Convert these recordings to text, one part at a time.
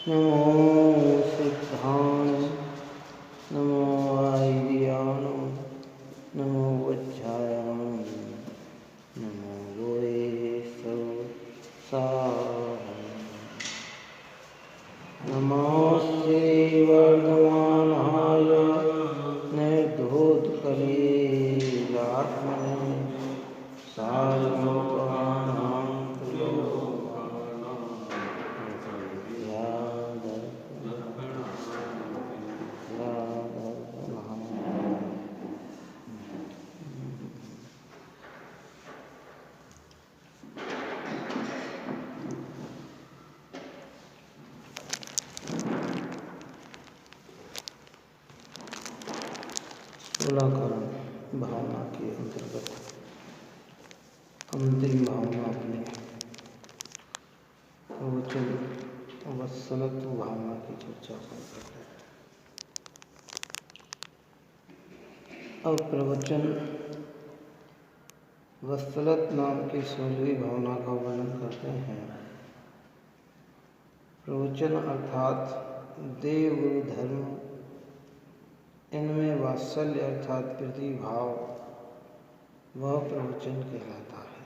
नमो सिद्धाय नमो आयर्याण नमो वज्रायाण नमो गोये नमो श्रीवर्धमानाय निर्धूतकलीलात्मने सार्वभौमानां तुलाकरण भावना के अंतर्गत अंतिम भावना अपने प्रवचन वत्सलत्व भावना की चर्चा करते हैं। अब प्रवचन वत्सलत नाम की 16वीं भावना का वर्णन करते हैं। प्रवचन अर्थात देव गुरु धर्म, इनमें वात्सल्य अर्थात प्रीति भाव वह प्रवचन कहलाता है।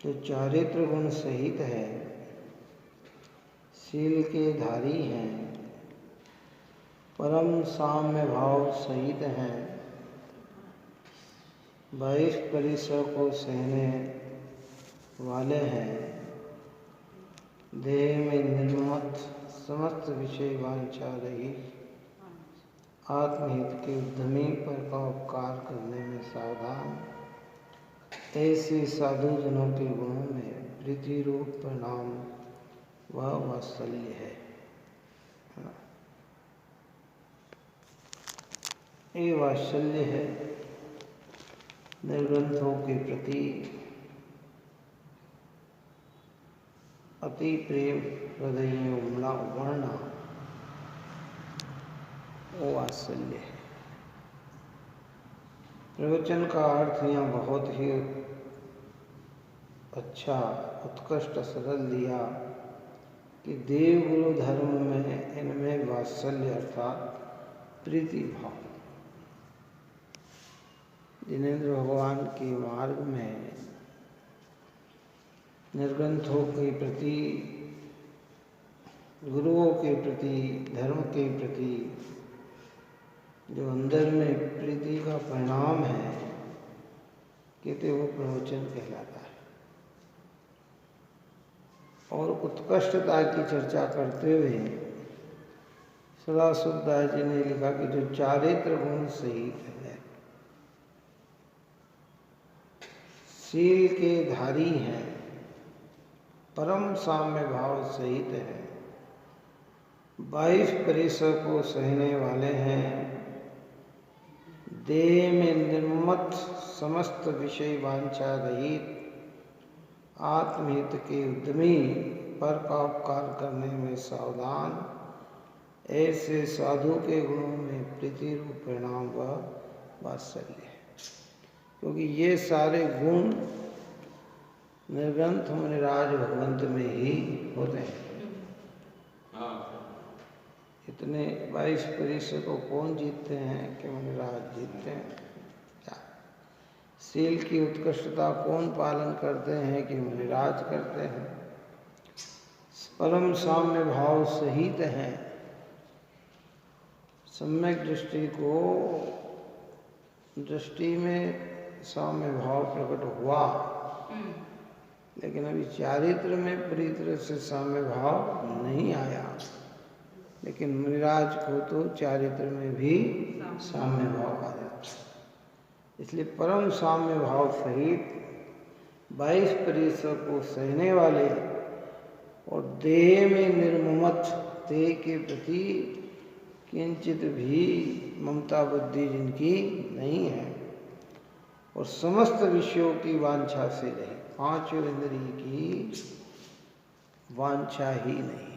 जो चारित्र गुण सहित है, शील के धारी हैं, परम साम्य भाव सहित हैं, 22 परिसर को सहने वाले हैं, देह में निर्मत समस्त विषय वांछा रहित, आत्महित के उद्यमी पर का उपकार करने में सावधान, ऐसे साधु जनों के गुणों में प्रीति रूप परिणाम वह वात्सल्य है। ये वात्सल्य है निर्ग्रंथों के प्रति अति प्रेम हृदय में उमड़ना वो वात्सल्य है। प्रवचन का अर्थ यहाँ बहुत ही अच्छा उत्कृष्ट सरल दिया कि देव गुरु धर्म में इनमें वात्सल्य अर्थात प्रीति भाव, जिनेंद्र भगवान के मार्ग में निर्ग्रंथों के प्रति, गुरुओं के प्रति, धर्म के प्रति जो अंदर में प्रीति का परिणाम है, कहते वो प्रवचन कहलाता है। और उत्कृष्टता की चर्चा करते हुए सदाशिवदास जी ने लिखा कि जो चारित्र गुण सहित है, शील के धारी हैं, परम साम्य भाव सहित है, 22 परिसर को सहने वाले हैं, देह में निर्मत समस्त विषय वांछा रहित, आत्महित के उद्यमी, पर का उपकार करने में सावधान, ऐसे साधु के गुणों में प्रीति रूप परिणाम व वात्सल्य है। क्योंकि ये सारे गुण निर्ग्रंथ मुनिराज भगवंत में ही होते हैं। इतने 22 परिसर को कौन जीतते हैं कि मुनिराज जीतते हैं? क्या शील की उत्कृष्टता कौन पालन करते हैं कि मुनिराज करते हैं? परम साम्य भाव सहित हैं, सम्यक दृष्टि में साम्य भाव प्रकट हुआ, लेकिन अभी चारित्र में पूरी तरह से साम्य भाव नहीं आया। लेकिन मुनिराज को तो चारित्र में भी साम्य भाव आ जाता है। इसलिए परम साम्य भाव सहित 22 परिसर को सहने वाले और देह में निर्ममत, देह के प्रति किंचित भी ममता बुद्धि जिनकी नहीं है, और समस्त विषयों की वांछा से रहे, 5 इंद्रिय की वांछा ही नहीं है।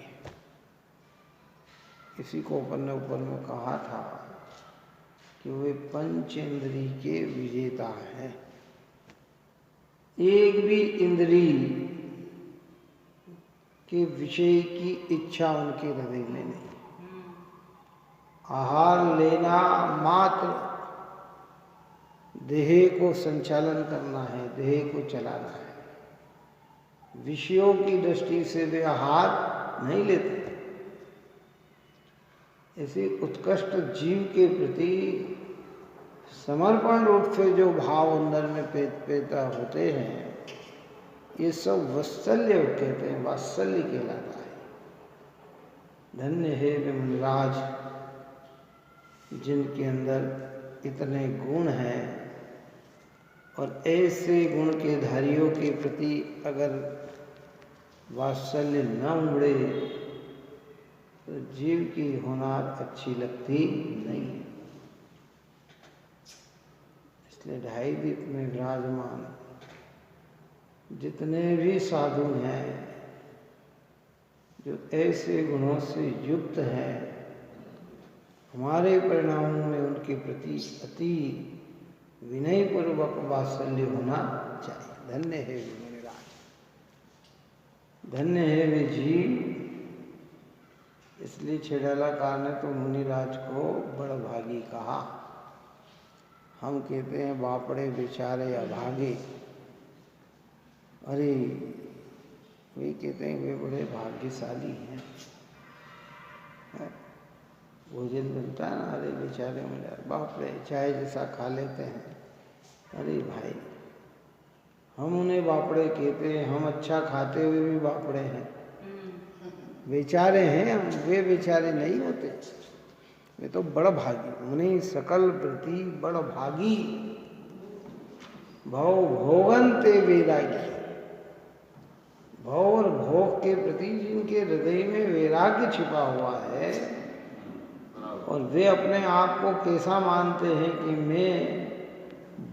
इसी को ऊपर में कहा था कि वे पंचेंद्रिय के विजेता हैं। एक भी इंद्रिय के विषय की इच्छा उनके हृदय में नहीं। आहार लेना मात्र देह को संचालन करना है, देह को चलाना है। विषयों की दृष्टि से वे आहार नहीं लेते। इसी उत्कृष्ट जीव के प्रति समर्पण रूप से जो भाव अंदर में पैदा होते हैं, ये सब वात्सल्य कहते हैं, वात्सल्य कहलाता है। धन्य है वे मुनिराज जिनके अंदर इतने गुण हैं, और ऐसे गुण के धारियों के प्रति अगर वात्सल्य न उमड़े तो जीव की होनार अच्छी लगती नहीं है। इसलिए ढाई द्वीप में विराजमान जितने भी साधु हैं जो ऐसे गुणों से युक्त हैं, हमारे परिणामों में उनके प्रति अति विनय पूर्वक वात्सल्य होना चाहिए। धन्य है वे मुनिराज, धन्य है वे जीव। इसलिए छेड़ालाकार ने तो मुनिराज को बड़भागी कहा। हम कहते हैं बापड़े बेचारे अभागे, अरे वे कहते हैं वे बड़े भाग्यशाली हैं। भोजन मिलता है ना, अरे बेचारे मिला, बाप रे चाय जैसा खा लेते हैं। अरे भाई, हम उन्हें बापड़े कहते हैं, हम अच्छा खाते हुए भी बापड़े हैं, बेचारे हैं हम। वे बेचारे नहीं होते, वे तो बड़ भागी। मुनि सकल प्रति बड़ भागी, भव भोगंते वैरागी। भव और भोग के प्रति जिनके हृदय में वैराग्य छिपा हुआ है, और वे अपने आप को कैसा मानते हैं कि मैं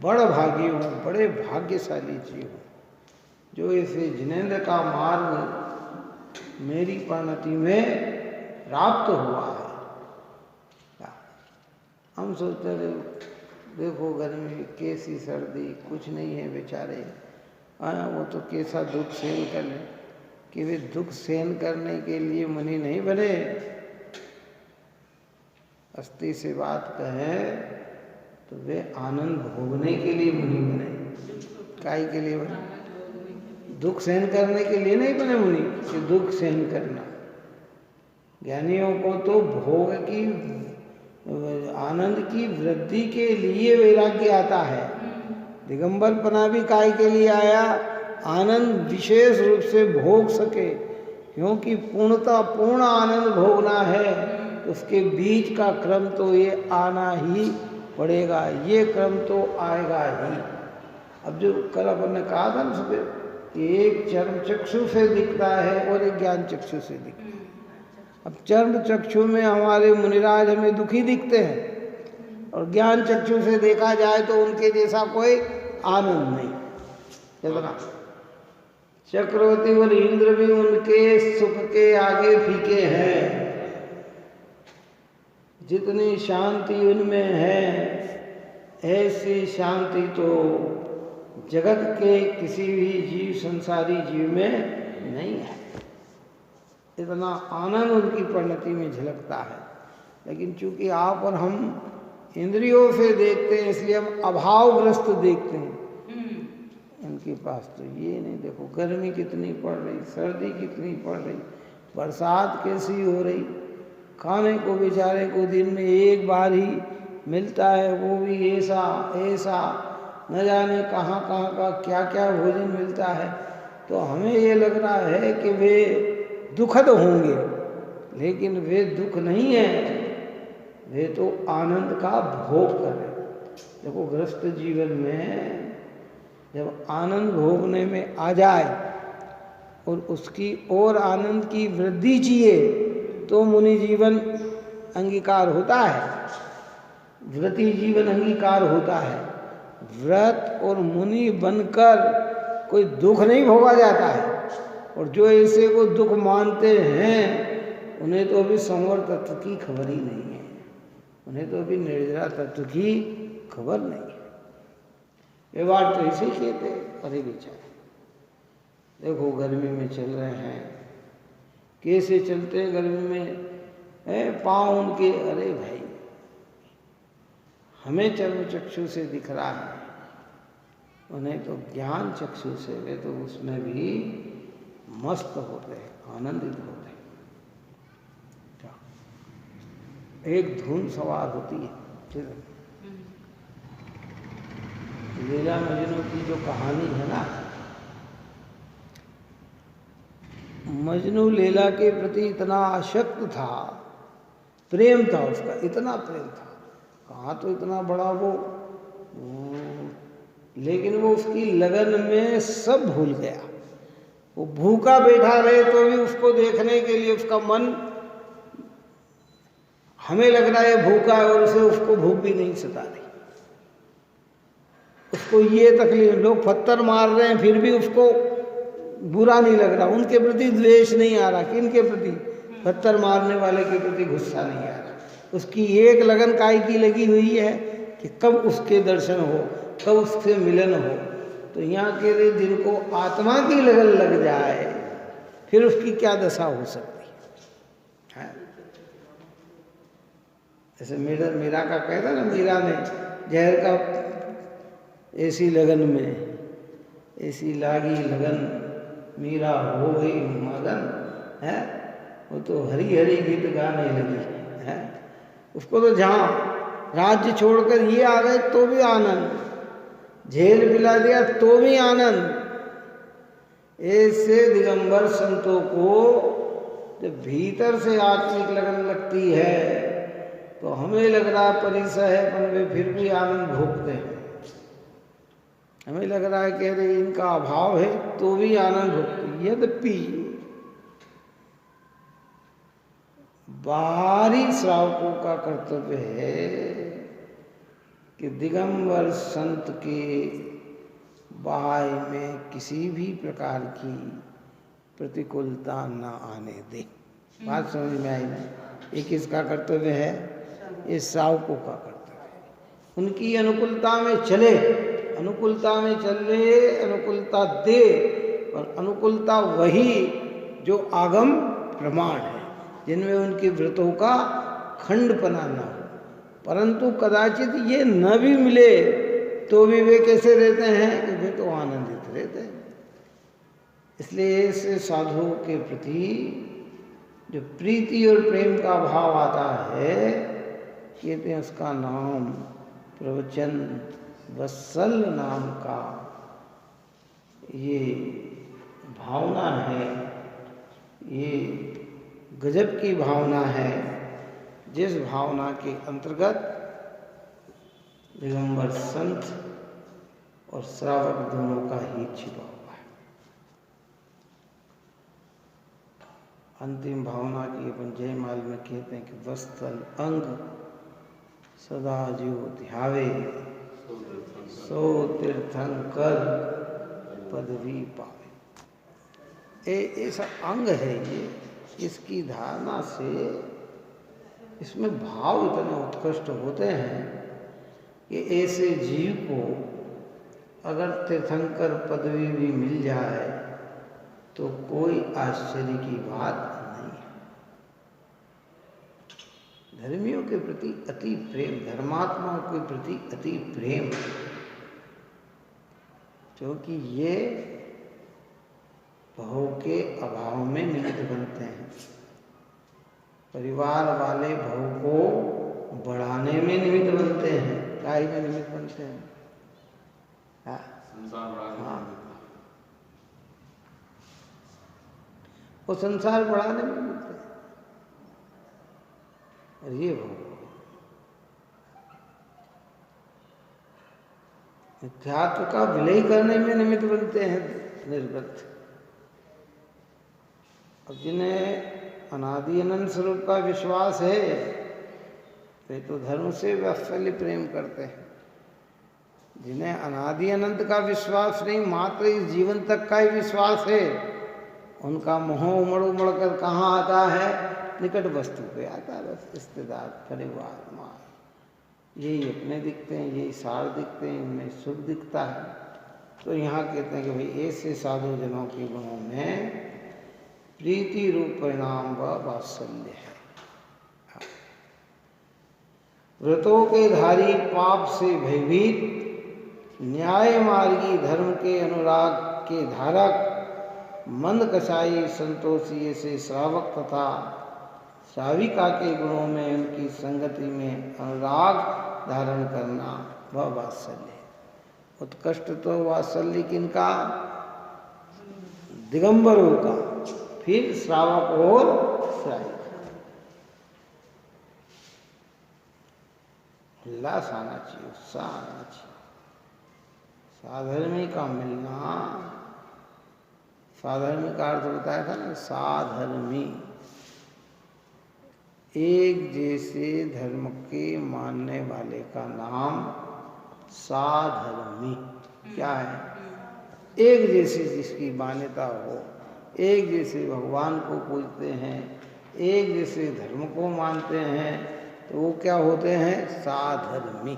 बड़ भागी हूँ, बड़े भाग्यशाली जीव हूँ, जो इसे जिनेंद्र का मार्ग मेरी परिणति में प्राप्त हुआ है। हम सोचते रहे, देखो गर्मी कैसी सर्दी, कुछ नहीं है बेचारे, वो तो कैसा दुख सहन कर ले। कि वे दुख सहन करने के लिए मुनि नहीं बने। अस्ति से बात कहें तो वे आनंद भोगने के लिए मुनि बने। काय के लिए बने? दुख सहन करने के लिए नहीं बने मुनि कि दुख सहन करना। ज्ञानियों को तो भोग की, आनंद की वृद्धि के लिए वैराग्य आता है। दिगंबरपना भी काय के लिए आया? आनंद विशेष रूप से भोग सके, क्योंकि पूर्ण आनंद भोगना है, उसके बीच का क्रम तो ये आना ही पड़ेगा, ये क्रम तो आएगा ही। अब जो कल अपन ने कहा था ना सुबह कि एक चर्म चक्षु से दिखता है और एक ज्ञान चक्षु से दिखता है। अब चर्म चक्षु में हमारे मुनिराज हमें दुखी दिखते हैं, और ज्ञान चक्षु से देखा जाए तो उनके जैसा कोई आनंद नहीं। चलना चक्रवर्ती और इंद्र भी उनके सुख के आगे फीके हैं। जितनी शांति उनमें है, ऐसी शांति तो जगत के किसी भी जीव, संसारी जीव में नहीं है। इतना आनंद उनकी परिणति में झलकता है। लेकिन चूंकि आप और हम इंद्रियों से देखते हैं, इसलिए हम अभावग्रस्त देखते हैं। इनके पास तो ये नहीं। देखो गर्मी कितनी पड़ रही, सर्दी कितनी पड़ रही, बरसात कैसी हो रही, खाने को बेचारे को दिन में एक बार ही मिलता है, वो भी ऐसा ऐसा, न जाने कहाँ कहाँ का क्या क्या भोजन मिलता है। तो हमें ये लग रहा है कि वे दुखद होंगे, लेकिन वे दुख नहीं है, वे तो आनंद का भोग कर रहे। देखो गृहस्थ जीवन में जब आनंद भोगने में आ जाए और उसकी और आनंद की वृद्धि चाहिए तो मुनि जीवन अंगीकार होता है, व्रती जीवन अंगीकार होता है। व्रत और मुनि बनकर कोई दुख नहीं भोगा जाता है, और जो ऐसे को दुख मानते हैं उन्हें तो अभी संवर तत्व की खबर ही नहीं है, उन्हें तो अभी निर्जरा तत्व की खबर नहीं है। वे बात तो ऐसे ही कहते। अरे बेचारे देखो गर्मी में चल रहे हैं, कैसे चलते हैं गर्मी में, पाँव उनके, अरे भाई हमें चर्म चक्षु से दिख रहा है, उन्हें तो ज्ञान चक्षु से, वे तो उसमें भी मस्त होते हैं, आनंदित होते हैं। क्या एक धुन सवार होती है। ठीक है, लैला मजनू की जो कहानी है ना, मजनू लैला के प्रति इतना आसक्त था, प्रेम था उसका, इतना प्रेम था, कहाँ तो इतना बड़ा वो, लेकिन वो उसकी लगन में सब भूल गया। वो भूखा बैठा रहे तो भी उसको देखने के लिए उसका मन, हमें लग रहा है भूखा है और उसे उसको भूख भी नहीं सता रही, उसको ये तकलीफ, लोग पत्थर मार रहे हैं फिर भी उसको बुरा नहीं लग रहा, उनके प्रति द्वेष नहीं आ रहा, किनके प्रति, पत्थर मारने वाले के प्रति गुस्सा नहीं आ रहा। उसकी एक लगन काय की लगी हुई है कि कब उसके दर्शन हो, कब उससे मिलन हो। तो यहाँ के लिए जिनको आत्मा की लगन लग जाए फिर उसकी क्या दशा हो सकती है। जैसे मीरा का कहता ना, मीरा ने जहर का ऐसी लगन में, ऐसी लागी लगन मीरा हो गई मगन है, वो तो हरी हरी गीत गाने लगी है। उसको तो जहाँ राज्य छोड़कर ये आ गए तो भी आनंद, झेल पिला दिया तो भी आनंद। ऐसे दिगंबर संतों को जब भीतर से आत्मिक लगन लगती है तो हमें लग रहा परिसर है पर वे फिर भी आनंद भोगते हैं। हमें लग रहा है कि अरे इनका अभाव है तो भी आनंद भोगते। यद्यपि बाहरी श्रावकों का कर्तव्य है कि दिगंबर संत के बाय में किसी भी प्रकार की प्रतिकूलता न आने दे। बात समझ में आई ना? ये किसका कर्तव्य है? ये श्रावकों का कर्तव्य है। उनकी अनुकूलता में चले, अनुकूलता में चले, अनुकूलता दे, और अनुकूलता वही जो आगम प्रमाण है, जिनमें उनकी व्रतों का खंडपना न हो। परंतु कदाचित ये न भी मिले तो भी वे कैसे रहते हैं कि वे तो आनंदित रहते हैं। इसलिए ऐसे साधुओं के प्रति जो प्रीति और प्रेम का भाव आता है, कहते हैं उसका नाम प्रवचन वत्सल नाम का ये भावना है। ये गजब की भावना है, जिस भावना के अंतर्गत दिगंबर संत और श्रावक दोनों का हित छिपा हुआ है। अंतिम भावना की अपन जयमाल में कहते हैं कि वत्सल अंग सदा जो ध्यावे, सो तीर्थंकर पदवी पावे। ऐसा अंग है ये, इसकी धारणा से इसमें भाव इतने उत्कृष्ट होते हैं कि ऐसे जीव को अगर तीर्थंकर पदवी भी मिल जाए तो कोई आश्चर्य की बात नहीं है। धर्मियों के प्रति अति प्रेम, धर्मात्माओं के प्रति अति प्रेम, क्योंकि ये भव के अभाव में निमित्त बनते हैं। परिवार वाले भव को बढ़ाने में निमित्त बनते हैं। काय में निमित्त बनते हैं? हाँ, वो संसार बढ़ाने में निमित्त है। और ये भव मिथ्यात्व का विलय करने में निमित्त बनते हैं निर्गत। अब जिन्हें अनादि अनंत स्वरूप का विश्वास है वे तो धर्म से वात्सल्य प्रेम करते हैं। जिन्हें अनादि अनंत का विश्वास नहीं, मात्र इस जीवन तक का ही विश्वास है, उनका मोह उमड़ उमड़ कर कहाँ आता है? निकट वस्तु पे आता है। बस रिश्तेदार, परिवार, माँ, यही अपने दिखते हैं, यही सार दिखते हैं, इनमें सुख दिखता है। तो यहाँ कहते हैं कि भाई ऐसे साधु जनों के गुणों में प्रीति रूप परिणाम व वात्सल्य है। व्रतों के धारी पाप से भयभीत न्याय मार्गी धर्म के अनुराग के धारक मंद कसाई संतोषी से श्रावक तथा श्राविका के गुणों में उनकी संगति में अनुराग धारण करना वह वात्सल्य है। उत्कृष्ट तो वात्सल्य किनका? दिगंबरों का, फिर श्रावक और श्राविका। उल्लास आना चाहिए, उत्साह आना चाहिए। साधर्मी का मिलना, साधर्मी का अर्थ बताया था ना, साधर्मी, एक जैसे धर्म के मानने वाले का नाम साधर्मी। क्या है? एक जैसी जिसकी मान्यता हो, एक जैसे भगवान को पूजते हैं, एक जैसे धर्म को मानते हैं, तो वो क्या होते हैं? साधर्मी।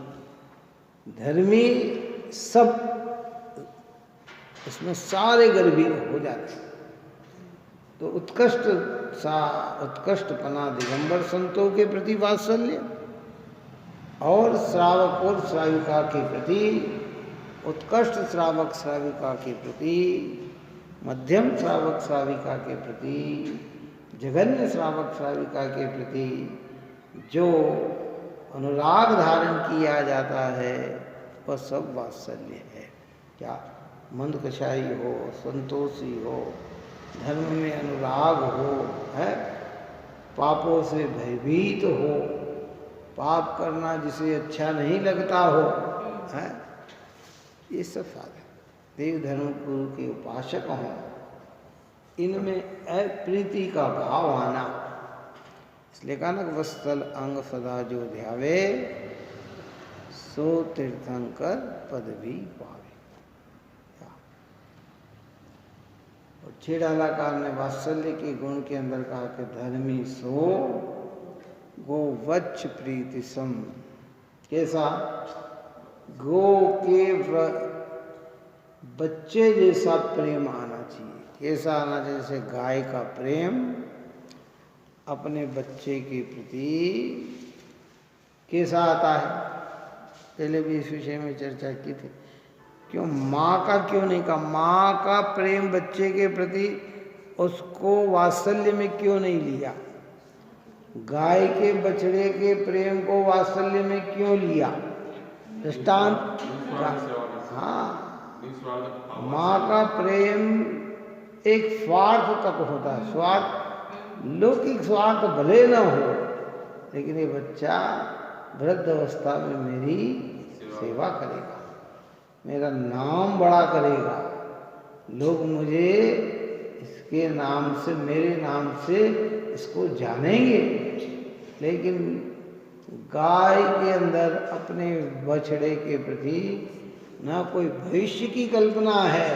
धर्मी सब, इसमें सारे गर्भी हो जाते हैं। तो उत्कृष्टपना दिगंबर संतों के प्रति वात्सल्य, और श्रावक और श्राविका के प्रति, उत्कृष्ट श्रावक श्राविका के प्रति, मध्यम श्रावक श्राविका के प्रति, जघन्य श्रावक श्राविका के प्रति जो अनुराग धारण किया जाता है वह सब वात्सल्य है। क्या? मंद कसाई हो, संतोषी हो, धर्म में अनुराग हो, है, पापों से भयभीत हो, पाप करना जिसे अच्छा नहीं लगता हो, है, ये सब साधन। देव धर्म गुरु के उपासक हों, इनमें अप्रीति का भाव आना। इसलिए कहा ना, वत्सल अंग सदा जो ध्यावे सो तीर्थंकर पद भी पावे। और छेड़ालाकार ने वात्सल्य के गुण के अंदर कहा कि धर्मी सो गोवच्छ प्रीति सम। कैसा? गो के बच्चे जैसा प्रेम आना चाहिए। कैसा आना चाहिए? जैसे गाय का प्रेम अपने बच्चे के प्रति कैसा आता है? पहले भी इस विषय में चर्चा की थी। क्यों माँ का क्यों नहीं कहा? माँ का प्रेम बच्चे के प्रति, उसको वात्सल्य में क्यों नहीं लिया? गाय के बछड़े के प्रेम को वात्सल्य में क्यों लिया? दृष्टांत। हाँ, माँ का प्रेम एक स्वार्थ तक होता है। स्वार्थ, लौकिक स्वार्थ भले न हो, लेकिन ये बच्चा वृद्ध अवस्था में मेरी सेवा करेगा, मेरा नाम बड़ा करेगा, लोग मुझे इसके नाम से, मेरे नाम से इसको जानेंगे। लेकिन गाय के अंदर अपने बछड़े के प्रति न कोई भविष्य की कल्पना है,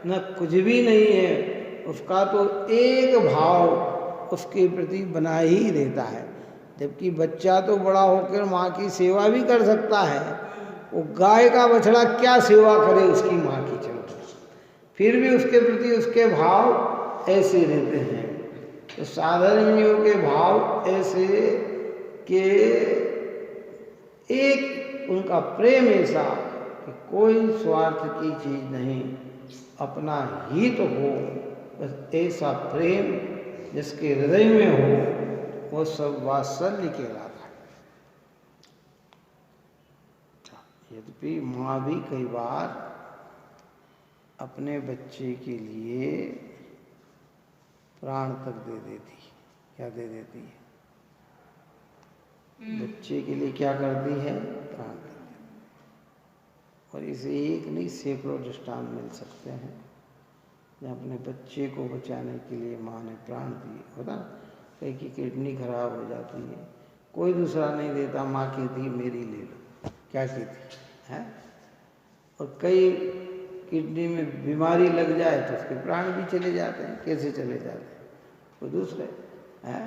न कुछ भी नहीं है। उसका तो एक भाव उसके प्रति बना ही रहता है। जबकि बच्चा तो बड़ा होकर माँ की सेवा भी कर सकता है, वो गाय का बछड़ा क्या सेवा करे उसकी माँ की? चलो, फिर भी उसके प्रति उसके भाव ऐसे रहते हैं। तो साधर्मियों के भाव ऐसे कि एक उनका प्रेम ऐसा कि कोई स्वार्थ की चीज नहीं, अपना हित हो, बस ऐसा प्रेम जिसके हृदय में हो, वो सब वात्सल्य कहलाता है। यद्यपि माँ भी कई बार अपने बच्चे के लिए प्राण तक दे देती। क्या दे देती है? बच्चे के लिए क्या करती है? प्राण दे देती। और इसे एक नहीं सैकड़ों दृष्टांत मिल सकते हैं जहाँ अपने बच्चे को बचाने के लिए माँ ने प्राण दिए। होता ना, कहीं की किडनी खराब हो जाती है, कोई दूसरा नहीं देता, माँ कहती मेरी ले लो। क्या कहती है? और कई किडनी में बीमारी लग जाए तो उसके प्राण भी चले जाते हैं। कैसे चले जाते हैं? कोई दूसरे हैं।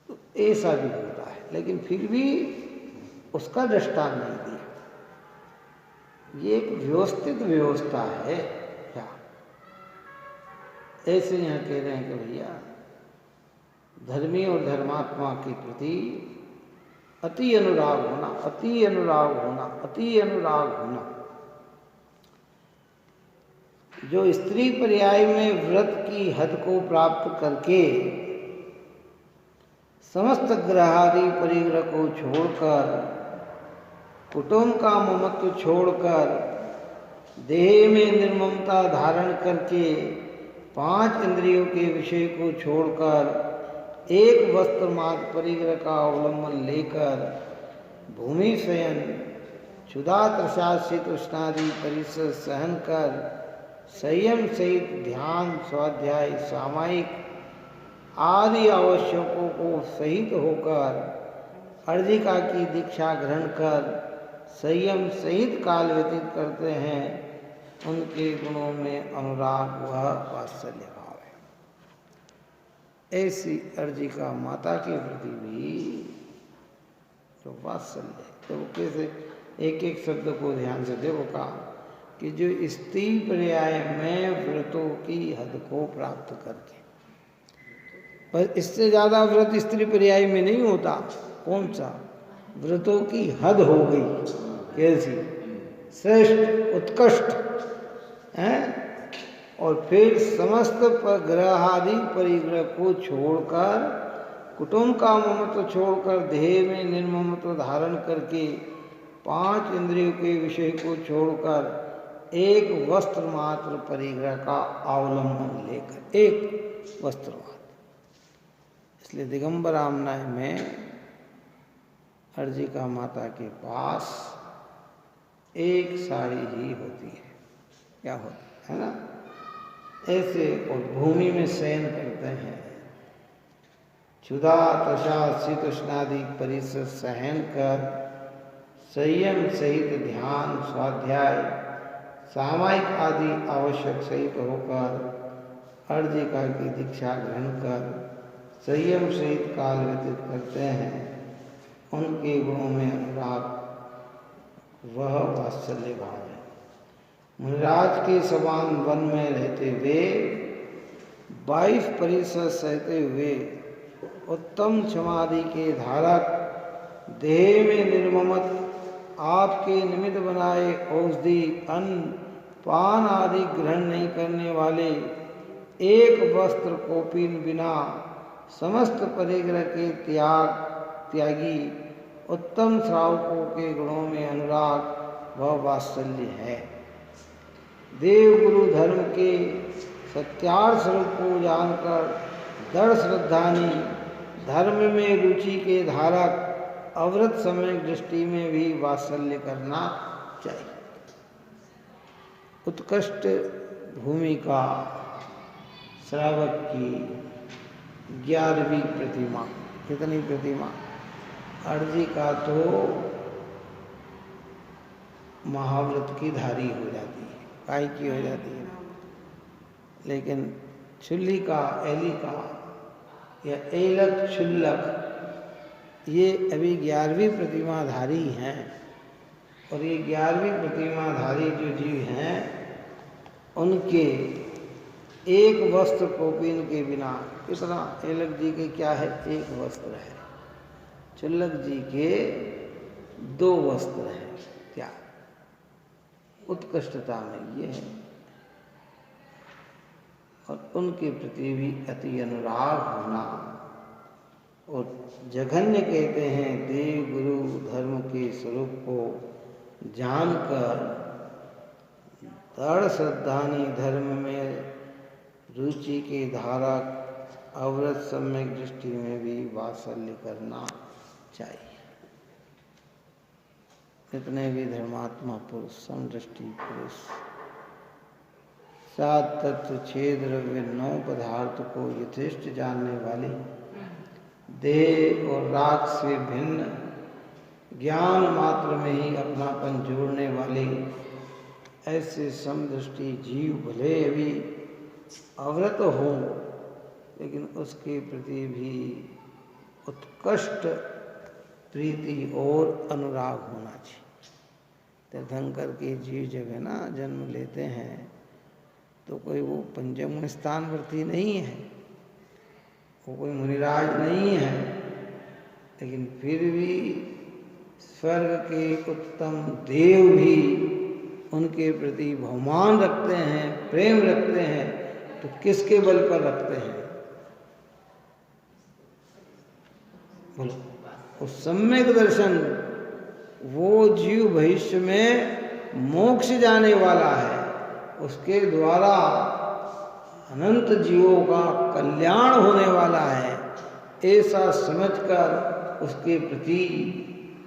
तो ऐसा भी होता है, लेकिन फिर भी उसका दृष्टांत नहीं दिया। ये एक व्यवस्थित व्यवस्था है। क्या ऐसे यहाँ कह रहे हैं कि भैया धर्मी और धर्मात्मा के प्रति अति अनुराग होना, अति अनुराग होना, अति अनुराग होना। जो स्त्री पर्याय में व्रत की हद को प्राप्त करके समस्त ग्रहादि परिग्रह को छोड़कर, कुटुंब का ममत्व छोड़कर, देह में निर्ममता धारण करके, 5 इंद्रियों के विषय को छोड़कर, एक वस्त्र मात्र परिग्रह का अवलंबन लेकर भूमि शयन, क्षुधा तृषा शीत उष्णादि परिसर सहन कर संयम सहित ध्यान, स्वाध्याय, सामायिक आदि आवश्यकों को सहित होकर अर्जिका की दीक्षा ग्रहण कर संयम सहित काल व्यतीत करते हैं, उनके गुणों में अनुराग व वात्सल्य भाव है। ऐसी अर्जिका माता के प्रति भी जो वात्सल्य, तो कैसे एक एक शब्द को ध्यान से देखो कहा कि जो स्त्री पर्याय में व्रतों की हद को प्राप्त करके, पर इससे ज़्यादा व्रत स्त्री पर्याय में नहीं होता। कौन सा? व्रतों की हद हो गई, कैसी? श्रेष्ठ, उत्कृष्ट हैं। और फिर समस्त ग्रहादि परिग्रह को छोड़कर, कुटुंब का ममत्व छोड़कर, देह में निर्ममत्व धारण करके, 5 इंद्रियों के विषय को छोड़कर, एक वस्त्र मात्र परिग्रह का अवलंबन लेकर, एक वस्त्र मात्र। इसलिए दिगंबर आमनाय में अर्जिका माता के पास एक साड़ी ही होती है, क्या होती है ना, ऐसे। और भूमि में शयन करते हैं, क्षुधा तृषा शीत उष्णादि परिसर सहन कर संयम सहित ध्यान, स्वाध्याय, सामायिक आदि आवश्यक सहित होकर अर्जिका की दीक्षा ग्रहण कर संयम सहित काल व्यतीत करते हैं, उनके गुणों में अनुराग वह वात्सल्य भाव है। मुनिराज के समान वन में रहते हुए 22 परिसर सहते हुए उत्तम क्षमादि के धारक, देह में निर्ममत, आपके निमित्त बनाए औषधि, अन्न, पान आदि ग्रहण नहीं करने वाले, एक वस्त्र कोपीन बिना समस्त परिग्रह के त्यागी, उत्तम श्रावकों के गुणों में अनुराग व वात्सल्य है। देव गुरु धर्म के सत्यार्थ स्वरूप को जानकर दृढ़ श्रद्धानी, धर्म में रुचि के धारक, अवृत समय दृष्टि में भी वात्सल्य करना चाहिए। उत्कृष्ट भूमिका श्रावक की 11वीं प्रतिमा। कितनी प्रतिमा? अर्जिका तो महाव्रत की धारी हो जाती है, काय की हो जाती है, लेकिन क्षुल्लिका, एलिका या एलक क्षुल्लक, ये अभी 11वीं प्रतिमाधारी हैं। और ये 11वीं प्रतिमाधारी जो जीव हैं, उनके एक वस्त्र कोपीन के बिना, इतना एलक जी के क्या है? एक वस्त्र है। क्षुल्लक जी के 2 वस्त्र हैं। क्या उत्कृष्टता में ये है। और उनके प्रति भी अति अनुराग होना। और जघन्य कहते हैं, देव गुरु धर्म के स्वरूप को जानकर दृढ़ श्रद्धानी, धर्म में रुचि के धारक, अवृत सम्यक दृष्टि में भी वात्सल्य करना चाहिए। जितने भी धर्मात्मा पुरुष, समदृष्टि पुरुष, 7 तत्व, 6 द्रव्य, 9 पदार्थ को यथेष्ट जानने वाले, देह और राग से भिन्न ज्ञान मात्र में ही अपनापन जोड़ने वाले ऐसे समदृष्टि जीव भले भी अव्रत हो, लेकिन उसके प्रति भी उत्कृष्ट प्रीति और अनुराग होना चाहिए। तीर्थंकर के जीव जब है ना जन्म लेते हैं, तो कोई वो पंचम स्थानवर्ती नहीं है, वो कोई मुनिराज नहीं है, लेकिन फिर भी स्वर्ग के उत्तम देव भी उनके प्रति बहुमान रखते हैं, प्रेम रखते हैं, तो किसके बल पर रखते हैं? बोलो। उस सम्यक दर्शन, वो जीव भविष्य में मोक्ष जाने वाला है, उसके द्वारा अनंत जीवों का कल्याण होने वाला है, ऐसा समझकर उसके प्रति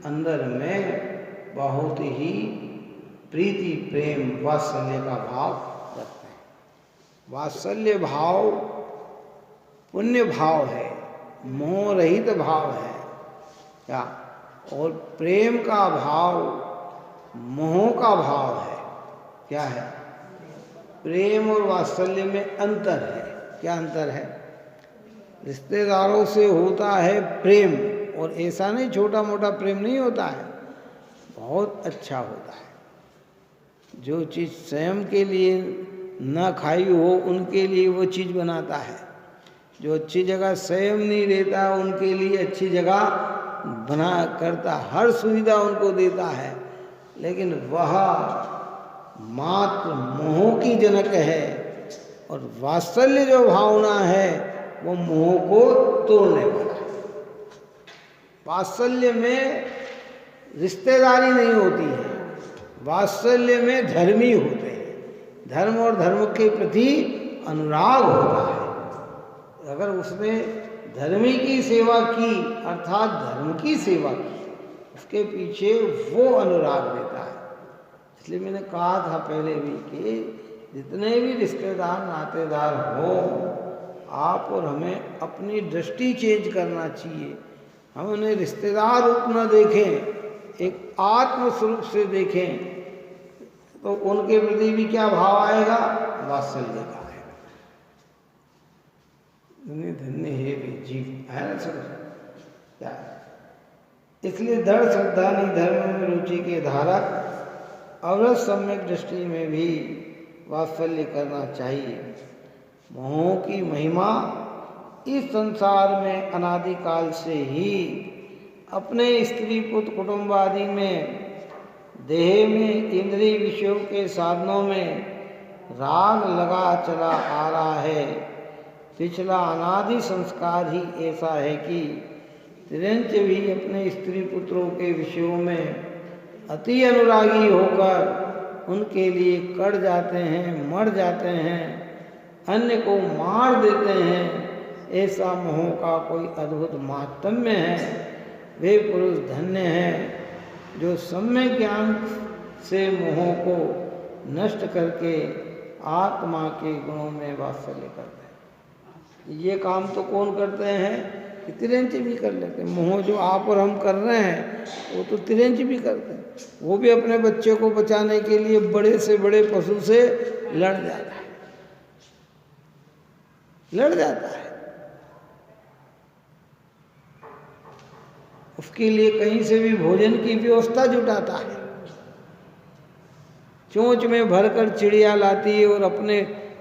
अंदर में बहुत ही प्रीति, प्रेम, वात्सल्य का भाव रखते हैं। वात्सल्य भाव पुण्य भाव है, मोह रहित भाव है क्या? और प्रेम का भाव मोह का भाव है। क्या है? प्रेम और वात्सल्य में अंतर है। क्या अंतर है? रिश्तेदारों से होता है प्रेम, और ऐसा नहीं छोटा मोटा प्रेम नहीं होता है, बहुत अच्छा होता है। जो चीज़ स्वयं के लिए न खाई हो उनके लिए वो चीज़ बनाता है, जो अच्छी जगह स्वयं नहीं रहता उनके लिए अच्छी जगह बना करता, हर सुविधा उनको देता है, लेकिन वह मात्र मोह की जनक है, और वात्सल्य जो भावना है वो मोह को तोड़ने वाला है। वात्सल्य में रिश्तेदारी नहीं होती है, वात्सल्य में धर्मी होते हैं, धर्म और धर्म के प्रति अनुराग होता है। अगर उसने धर्मी की सेवा की अर्थात धर्म की सेवा की, उसके पीछे वो अनुराग देता है। इसलिए मैंने कहा था पहले भी कि जितने भी रिश्तेदार नातेदार हो, आप और हमें अपनी दृष्टि चेंज करना चाहिए। हम उन्हें रिश्तेदार रूप न देखें, एक आत्म स्वरूप से देखें, तो उनके प्रति भी क्या भाव आएगा? वात्सल्य का आएगा। धन्य धन्य है भी जीव, है ना सब क्या? इसलिए दृढ़ श्रद्धा धर्म में रुचि के धारक अवरत सम्यक दृष्टि में भी वात्सल्य करना चाहिए। मोह की महिमा इस संसार में अनादिकाल से ही अपने स्त्री पुत्र कुटुंब आदि में, देह में, इंद्रिय विषयों के साधनों में राग लगा चला आ रहा है। पिछला अनादि संस्कार ही ऐसा है कि तिरंच भी अपने स्त्री पुत्रों के विषयों में अति अनुरागी होकर उनके लिए कट जाते हैं, मर जाते हैं, अन्य को मार देते हैं। ऐसा मोह का कोई अद्भुत महात्म्य है। वे पुरुष धन्य हैं जो सम्यक ज्ञान से मोह को नष्ट करके आत्मा के गुणों में वात्सल्य करते हैं। ये काम तो कौन करते हैं? कि तिरंच भी कर लेते हैं। मोह जो आप और हम कर रहे हैं वो तो तिरंच भी करते हैं। वो भी अपने बच्चे को बचाने के लिए बड़े से बड़े पशु से लड़ जाता है, लड़ जाता है। उसके लिए कहीं से भी भोजन की व्यवस्था जुटाता है, चोंच में भरकर चिड़िया लाती है और अपने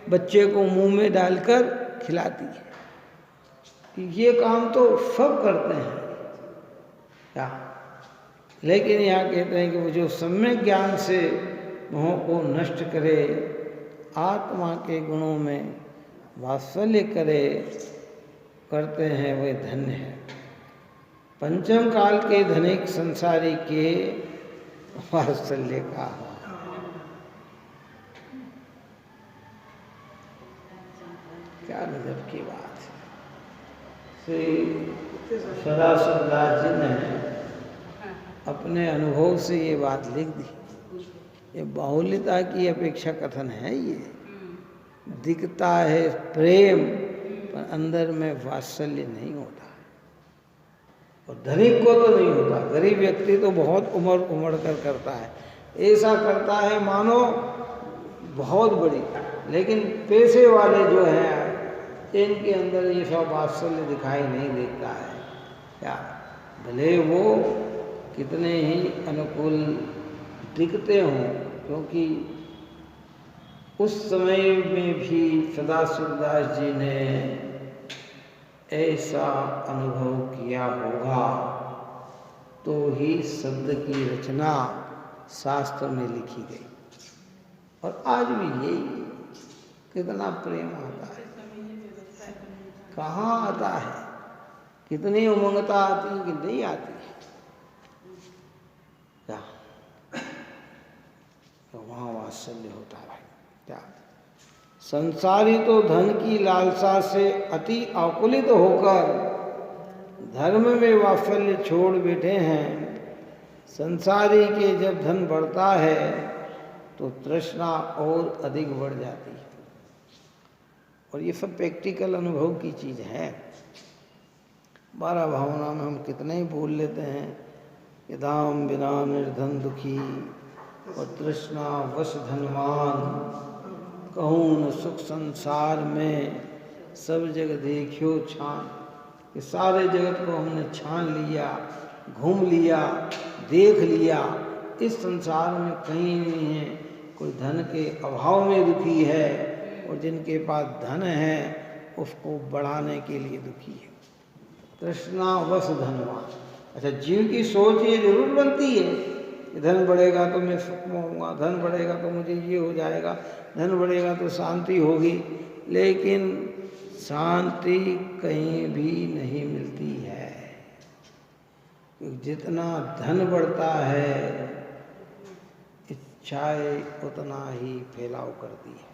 बच्चे को मुंह में डालकर खिलाती है। ये काम तो सब करते हैं क्या? लेकिन यहाँ कहते हैं कि वो जो सम्यक ज्ञान से मोह को नष्ट करे, आत्मा के गुणों में वात्सल्य करे, करते हैं, वे धन्य है। पंचम काल के धनिक संसारी के वात्सल्य का क्या गजब की बात है। श्री सदाशिव दास जी ने अपने अनुभव से ये बात लिख दी। ये बाहुल्यता की अपेक्षा कथन है। ये दिखता है प्रेम, पर अंदर में वात्सल्य नहीं होता, और धनिक को तो नहीं होता। गरीब व्यक्ति तो बहुत उमड़ उमड़ कर करता है, ऐसा करता है मानो बहुत बड़ी, लेकिन पैसे वाले जो हैं इनके अंदर ये सब वात्सल्य दिखाई नहीं देता है। क्या भले वो कितने ही अनुकूल दिखते हों, क्योंकि उस समय में भी सदाशिवदास जी ने ऐसा अनुभव किया होगा, तो ही शब्द की रचना शास्त्र में लिखी गई। और आज भी यही कितना प्रेम आता है, कहाँ आता है, कितनी उमंगता आती है कि नहीं आती है क्या, तो वहाँ वात्सल्य होता है भाई। क्या संसारी तो धन की लालसा से अति आकुलित होकर धर्म में वात्सल्य छोड़ बैठे हैं। संसारी के जब धन बढ़ता है तो तृष्णा और अधिक बढ़ जाती है। और ये सब प्रैक्टिकल अनुभव की चीज़ है। 12 भावना में हम कितने ही बोल लेते हैं कि दाम बिना निर्धन दुखी और तृष्णा वश धनवान, कहूँ न सुख संसार में सब जगह देखियो छान। कि सारे जगत को हमने छान लिया, घूम लिया, देख लिया, इस संसार में कहीं नहीं है कोई धन के अभाव में दुखी है, और जिनके पास धन है उसको बढ़ाने के लिए दुखी है। तृष्णा वश धनवान। अच्छा, जीव की सोच ये जरूर बनती है कि धन बढ़ेगा तो मैं सुख में होऊंगा, धन बढ़ेगा तो मुझे ये हो जाएगा, धन बढ़ेगा तो शांति होगी। लेकिन शांति कहीं भी नहीं मिलती है। जितना धन बढ़ता है इच्छाएं उतना ही फैलाव करती है।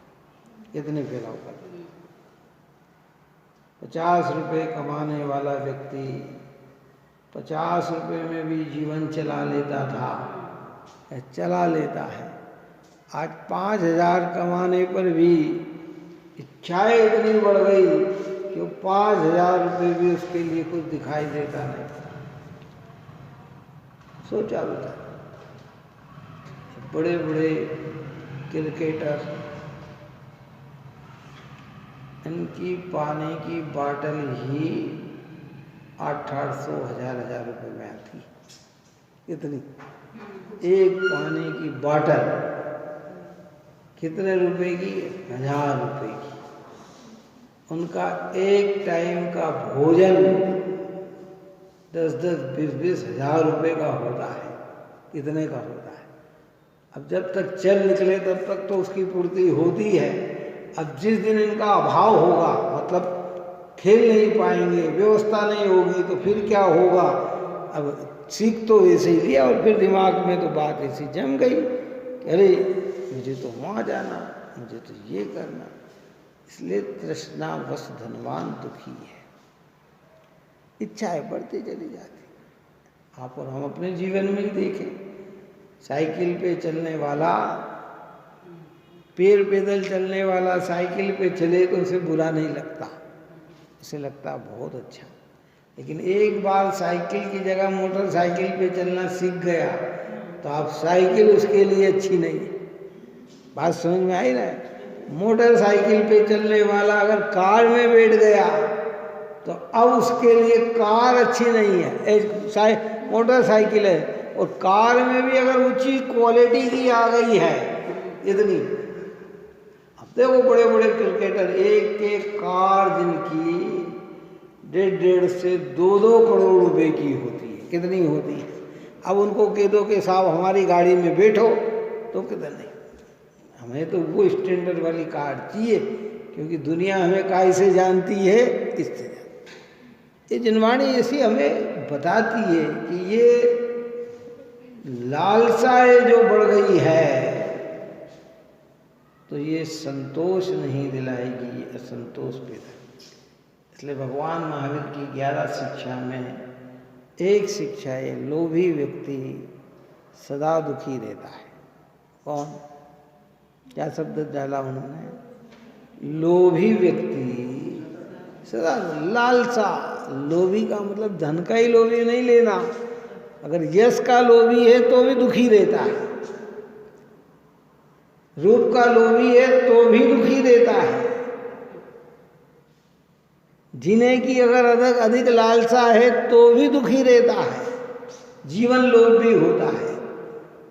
कितने फैलाव करती है? 50 रुपये कमाने वाला व्यक्ति 50 रुपये में भी जीवन चला लेता था, चला लेता है। आज 5000 कमाने पर भी इच्छाएं इतनी बढ़ गई कि वो 5000 रुपये भी उसके लिए कुछ दिखाई देता नहीं। सोचा बेटा, बड़े बड़े क्रिकेटर, इनकी पानी की बाटल ही 800-1000 रुपये में आती। कितनी? एक पानी की बाटल कितने रुपए की? 1000 रुपये की। उनका एक टाइम का भोजन 10-10, 20-20 हजार रुपये का होता है। कितने का होता है? अब जब तक चल निकले तब तक तो उसकी पूर्ति होती है। अब जिस दिन इनका अभाव होगा, मतलब खेल नहीं पाएंगे, व्यवस्था नहीं होगी, तो फिर क्या होगा? अब सीख तो ऐसे ही लिया और फिर दिमाग में तो बात ऐसी जम गई, अरे मुझे तो वहाँ जाना, मुझे तो ये करना। इसलिए तृष्णा वश धनवान दुखी है। इच्छाएं बढ़ती चली जाती। आप और हम अपने जीवन में ही देखें, साइकिल पे चलने वाला, पैदल चलने वाला साइकिल पे चले तो उसे बुरा नहीं लगता, उसे लगता बहुत अच्छा। लेकिन एक बार साइकिल की जगह मोटरसाइकिल पे चलना सीख गया तो आप साइकिल उसके लिए अच्छी नहीं है। बात समझ में आई ना? मोटरसाइकिल पे चलने वाला अगर कार में बैठ गया तो अब उसके लिए कार अच्छी नहीं है। मोटरसाइकिल है और कार में भी अगर ऊंची क्वालिटी की आ गई है इतनी, अब देखो बड़े बड़े क्रिकेटर, एक एक कार जिनकी 1.5 से 2-2 करोड़ रुपए की होती है। कितनी होती है? अब उनको कह दो कि साहब हमारी गाड़ी में बैठो तो कहते नहीं, हमें तो वो स्टैंडर्ड वाली कार चाहिए, क्योंकि दुनिया हमें काय से जानती है, इससे। ये जिनवाणी ऐसी हमें बताती है कि ये लालसाएं जो बढ़ गई है तो ये संतोष नहीं दिलाएगी, ये असंतोष पैदा। इसलिए भगवान महावीर की 11 शिक्षा में एक शिक्षा है, लोभी व्यक्ति सदा दुखी रहता है। कौन? क्या शब्द डाला उन्होंने? लोभी व्यक्ति सदा, लालसा। लोभी का मतलब धन का ही लोभी नहीं लेना, अगर यश का लोभी है तो भी दुखी रहता है, रूप का लोभी है तो भी दुखी रहता है, जीने की अगर अधिक लालसा है तो भी दुखी रहता है। जीवन लोभ भी होता है,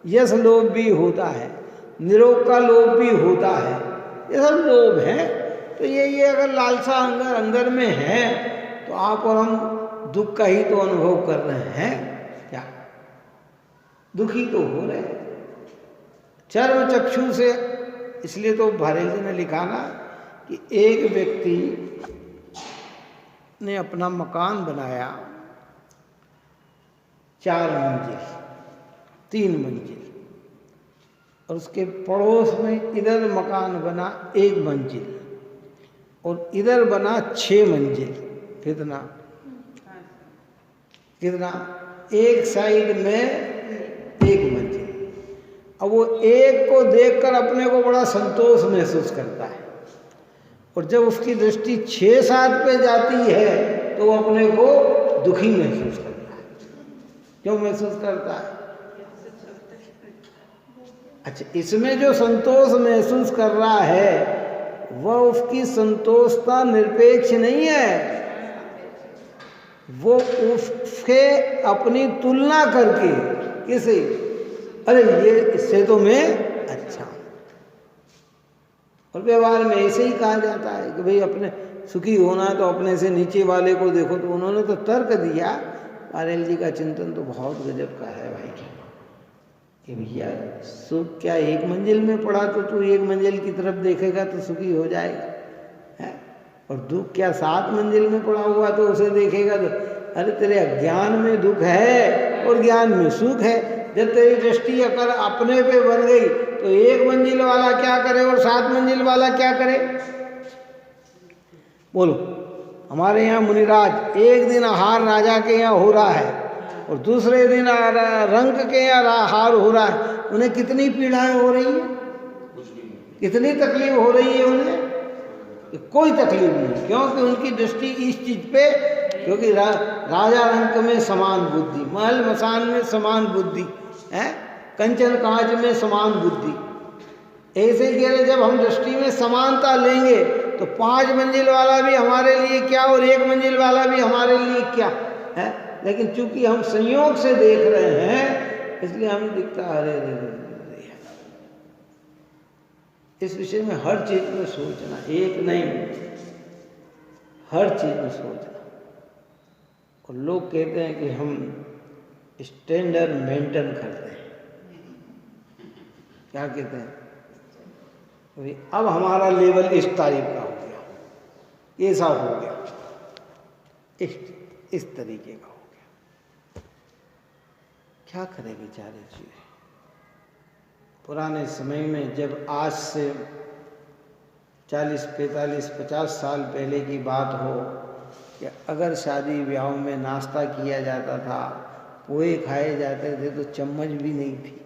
यश लोभ भी होता है, निरोग का लोभ भी होता है, ये सब लोभ है। तो ये अगर लालसा अंदर में है तो आप और हम दुख का ही तो अनुभव कर रहे हैं क्या? दुखी तो हो रहे हैं चर्म चक्षु से। इसलिए तो भारत जी ने लिखा ना कि एक व्यक्ति ने अपना मकान बनाया 4 मंजिल 3 मंजिल, और उसके पड़ोस में इधर मकान बना 1 मंजिल और इधर बना 6 मंजिल। कितना कितना? एक साइड में 1 मंजिल। अब वो एक को देखकर अपने को बड़ा संतोष महसूस करता है, और जब उसकी दृष्टि 6-7 पे जाती है तो वो अपने को दुखी महसूस करता है। क्यों महसूस करता है? अच्छा, इसमें जो संतोष महसूस कर रहा है वह उसकी संतोषता निरपेक्ष नहीं है, वो उसके अपनी तुलना करके किसी, अरे ये इससे तो मैं अच्छा। और व्यवहार में ऐसे ही कहा जाता है कि भाई अपने सुखी होना तो अपने से नीचे वाले को देखो। तो उन्होंने तो तर्क दिया, पारेल जी का चिंतन तो बहुत गजब का है भाई, कि भैया सुख क्या 1 मंजिल में पड़ा तो तू 1 मंजिल की तरफ देखेगा तो सुखी हो जाएगा है? और दुख क्या 7 मंजिल में पड़ा हुआ तो उसे देखेगा तो, अरे तेरे अज्ञान में दुख है और ज्ञान में सुख है। जब तेरी दृष्टि अगर अपने पे बन गई तो 1 मंजिल वाला क्या करे और 7 मंजिल वाला क्या करे? बोलो। हमारे यहाँ मुनिराज एक दिन आहार राजा के यहाँ हो रहा है और दूसरे दिन रंग के यहाँ आहार हो रहा है, उन्हें कितनी पीड़ाएं हो रही है, कितनी तकलीफ हो रही है उन्हें? कोई तकलीफ नहीं, क्योंकि उनकी दृष्टि इस चीज पे, क्योंकि राजा रंग में समान बुद्धि, महल मसान में समान बुद्धि है, कंचन कांच में समान बुद्धि। ऐसे ही कह रहे, जब हम दृष्टि में समानता लेंगे तो 5 मंजिल वाला भी हमारे लिए क्या और 1 मंजिल वाला भी हमारे लिए क्या है। लेकिन चूंकि हम संयोग से देख रहे हैं इसलिए हमें दिखता है अरे रे। इस विषय में हर चीज में सोचना, एक नहीं हर चीज में सोचना। और लोग कहते हैं कि हम स्टैंडर्ड मेंटेन करते हैं, क्या कहते हैं? अब हमारा लेवल इस तारीफ का हो गया, ऐसा हो गया, इस तरीके का हो गया। क्या करें बेचारे जी। पुराने समय में जब आज से 40, 45, 50 साल पहले की बात हो कि अगर शादी ब्याह में नाश्ता किया जाता था, पोहे खाए जाते थे तो चम्मच भी नहीं थी,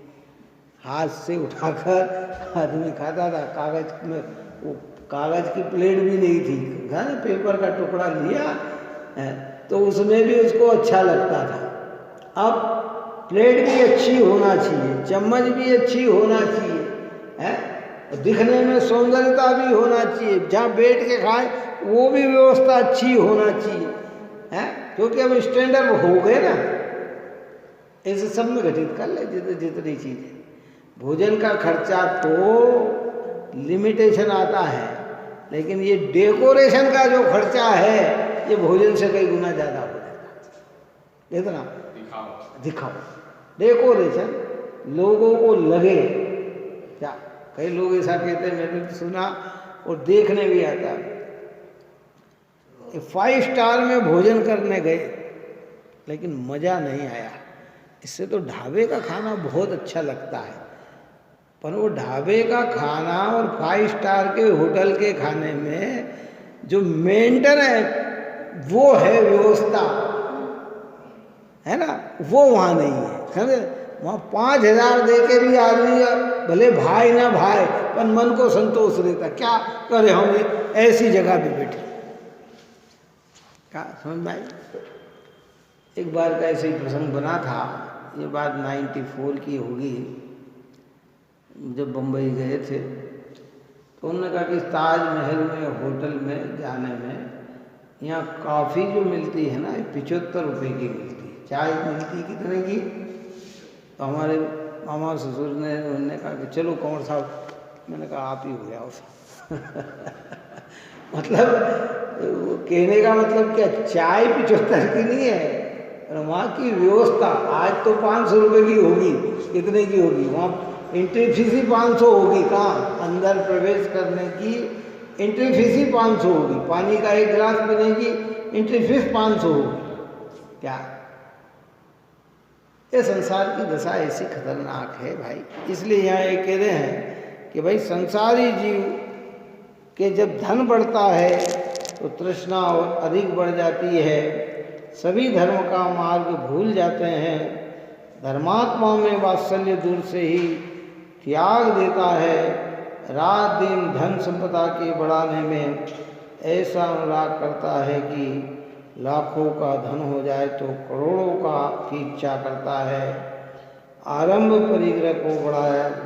हाथ से उठाकर आदमी खाता था। कागज में वो कागज की प्लेट भी नहीं थी, पेपर का टुकड़ा लिया तो उसमें भी उसको अच्छा लगता था। अब प्लेट भी अच्छी होना चाहिए, चम्मच भी अच्छी होना चाहिए है, और दिखने में सौंदर्यता भी होना चाहिए, जहाँ बैठ के खाए वो भी व्यवस्था अच्छी होना चाहिए है, क्योंकि अब स्टैंडर्ड हो गए ना। ऐसे सब में घटित कर ले जितनी चीजें। भोजन का खर्चा तो लिमिटेशन आता है, लेकिन ये डेकोरेशन का जो खर्चा है ये भोजन से कई गुना ज्यादा हो जाता है। इतना दिखाओ डेकोरेशन लोगों को लगे क्या। कई लोग ऐसा कहते हैं, मैंने तो सुना और देखने भी आता है, 5 स्टार में भोजन करने गए लेकिन मजा नहीं आया। इससे तो ढाबे का खाना बहुत अच्छा लगता है, पर वो ढाबे का खाना और 5 स्टार के होटल के खाने में जो मेंटेन है वो है व्यवस्था है ना, वो वहाँ नहीं है। समझे? वहाँ 5000 दे के भी आदमी भले भाई ना भाई पर मन को संतोष रहता, क्या करे हम ऐसी जगह पे बैठे। क्या समझ भाई? एक बार का ऐसे ही प्रसंग बना था, ये बात 94 की होगी, जब बम्बई गए थे तो उन्होंने कहा कि ताजमहल में होटल में जाने में यहाँ कॉफ़ी जो मिलती है ना 75 रुपये की मिलती है, चाय मिलती कितने की। तो हमारे मामा ससुर ने उन्होंने कहा कि चलो कंवर साहब, मैंने कहा आप ही हो जाओ मतलब कहने का मतलब क्या, चाय 75 की नहीं है, और वहाँ की व्यवस्था आज तो 500 रुपये की होगी, कितने की होगी वहाँ एंट्री फीस ही 500 होगी। कहाँ अंदर प्रवेश करने की एंट्री फीस ही 500 होगी, पानी का एक गिलास पीने की एंट्री फीस 500 होगी। क्या ये संसार की दशा ऐसी खतरनाक है भाई। इसलिए यहाँ ये कह रहे हैं कि भाई संसारी जीव के जब धन बढ़ता है तो तृष्णा और अधिक बढ़ जाती है, सभी धर्म का मार्ग भूल जाते हैं, धर्मात्मा में वात्सल्य दूर से ही त्याग देता है, रात दिन धन संपदा के बढ़ाने में ऐसा अनुराग करता है कि लाखों का धन हो जाए तो करोड़ों का की इच्छा करता है, आरंभ परिग्रह को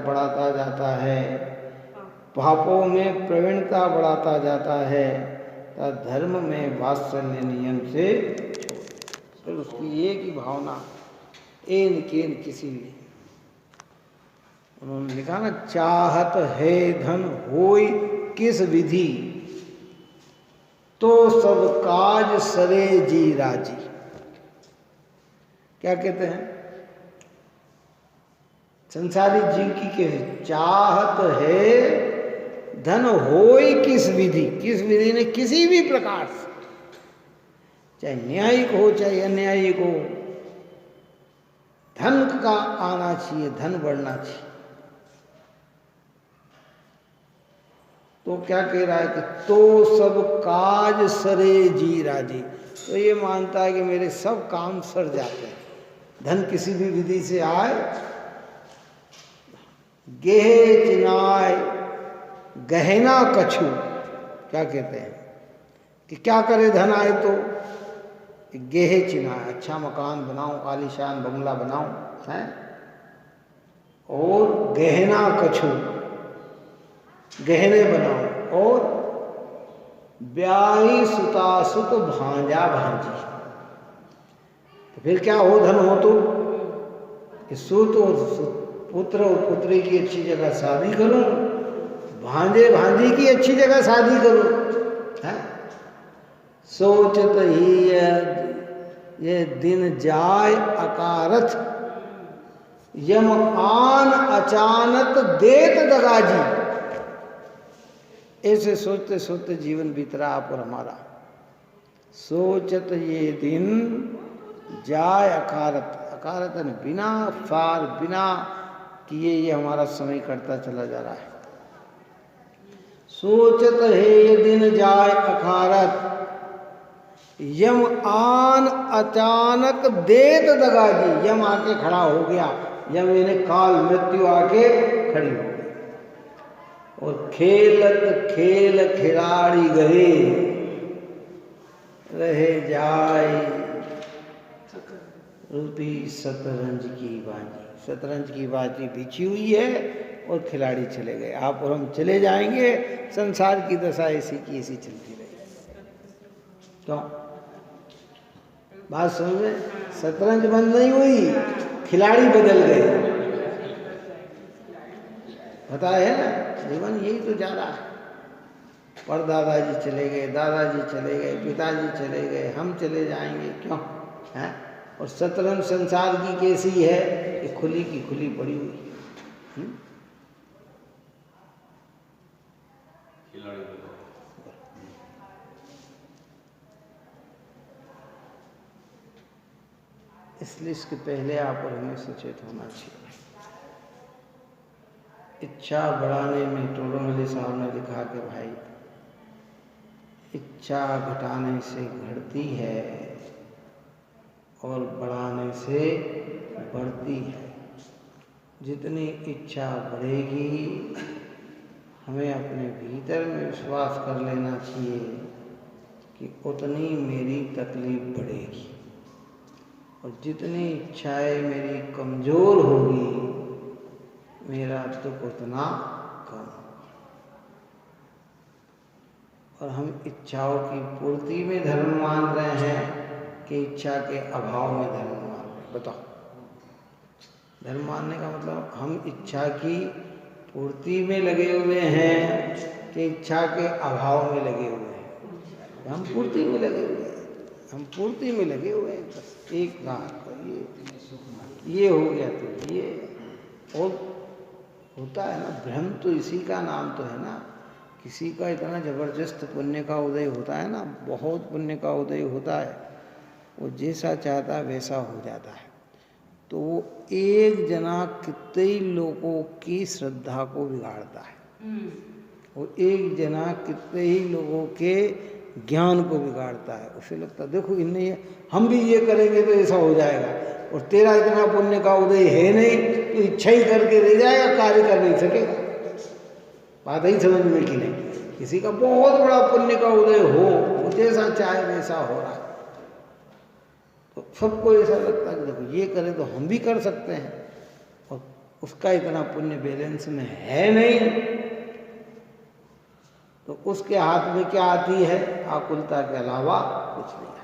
बढ़ाता जाता है, पापों में प्रवीणता बढ़ाता जाता है, तथा धर्म में वात्सल्य नियम से फिर उसकी एक ही भावना एन केन किसी भी। उन्होंने लिखा ना, चाहत है धन होई किस विधि, तो सब काज सरे जी राजी। क्या कहते हैं, संसारी जीव की कैसे चाहत है धन होई किस विधि, किस विधि ने किसी भी प्रकार से, चाहे न्यायिक हो चाहे अन्यायिक हो, धन का आना चाहिए, धन बढ़ना चाहिए। तो क्या कह रहा है कि तो सब काज सरे जी राजी, तो ये मानता है कि मेरे सब काम सर जाते हैं, धन किसी भी विधि से आए। गेहे चिनाय गहना कछु, क्या कहते हैं कि क्या करे धन आए तो, गेहे चिनाय, अच्छा मकान बनाऊं, आलीशान बंगला बनाऊं है, और गहना कछु, गहने बनाऊं, और ब्याही सुतासुत भांजा भांजी। तो फिर क्या हो, धन हो तो कि सुत और पुत्र और पुत्री की अच्छी जगह शादी करूं, भांजे भांजी की अच्छी जगह शादी करूं है। सोचत ही ये दिन जाय अकारथ, यम आन अचानक देत दगाजी। ऐसे सोचते सोचते जीवन बीत रहा आप और हमारा। सोचत ये दिन जाय अकारत, अकारत बिना फार बिना किए ये हमारा समय कटता चला जा रहा है। सोचत है ये दिन जाय अकारत, यम आन अचानक देत दगाजी। यम आके खड़ा हो गया, यम यानी काल मृत्यु आके खड़ी हो गई। और खेलत खेल खिलाड़ी गए, रहे जाए रूपी शतरंज की बाजी। शतरंज की बाजी बिछी हुई है और खिलाड़ी चले गए, आप और हम चले जाएंगे। संसार की दशा ऐसी की ऐसी चलती रहेगी। क्यों, बात समझ में, शतरंज बंद नहीं हुई, खिलाड़ी बदल गए। पता है ना, जीवन यही तो जा रहा है। पर दादाजी चले गए, दादाजी चले गए, पिताजी चले गए, हम चले जाएंगे। क्यों है? और शतरंज संसार की कैसी है कि खुली की खुली पड़ी हुई है। इसलिए इसके पहले आप और हमें सचेत होना चाहिए। इच्छा बढ़ाने में टोलोमली साहब ने लिखा कि भाई इच्छा घटाने से घटती है और बढ़ाने से बढ़ती है। जितनी इच्छा बढ़ेगी हमें अपने भीतर में विश्वास कर लेना चाहिए कि उतनी मेरी तकलीफ बढ़ेगी, और जितनी इच्छाएं मेरी कमज़ोर होगी मेरा दुख उतना कम। और हम इच्छाओं की पूर्ति में धर्म मान रहे हैं कि इच्छा के अभाव में धर्म मान रहे हैं। बताओ, धर्म मानने का मतलब हम इच्छा की पूर्ति में लगे हुए हैं कि इच्छा के अभाव में लगे हुए हैं, हम पूर्ति में लगे हुए हैं, हम पूर्ति में लगे हुए हैं। बस एक बात ये हो गया तो ये और होता है ना, भ्रम तो इसी का नाम तो है ना। किसी का इतना जबरदस्त पुण्य का उदय होता है ना, बहुत पुण्य का उदय होता है, वो जैसा चाहता है वैसा हो जाता है। तो वो एक जना कितने लोगों की श्रद्धा को बिगाड़ता है, वो एक जना कितने ही लोगों के ज्ञान को बिगाड़ता है। उसे लगता है देखो इनने हम भी ये करेंगे तो ऐसा हो जाएगा, और तेरा इतना पुण्य का उदय है नहीं तो इच्छा ही करके रह जाएगा, कार्य कर नहीं सकेगा। बात ही समझ में कि नहीं, किसी का बहुत बड़ा पुण्य का उदय हो, वो जैसा चाहे वैसा हो रहा है, तो सबको ऐसा लगता है कि देखो ये करे तो हम भी कर सकते हैं, और उसका इतना पुण्य बैलेंस में है नहीं, तो उसके हाथ में क्या आती है? आकुलता के अलावा कुछ नहीं आता।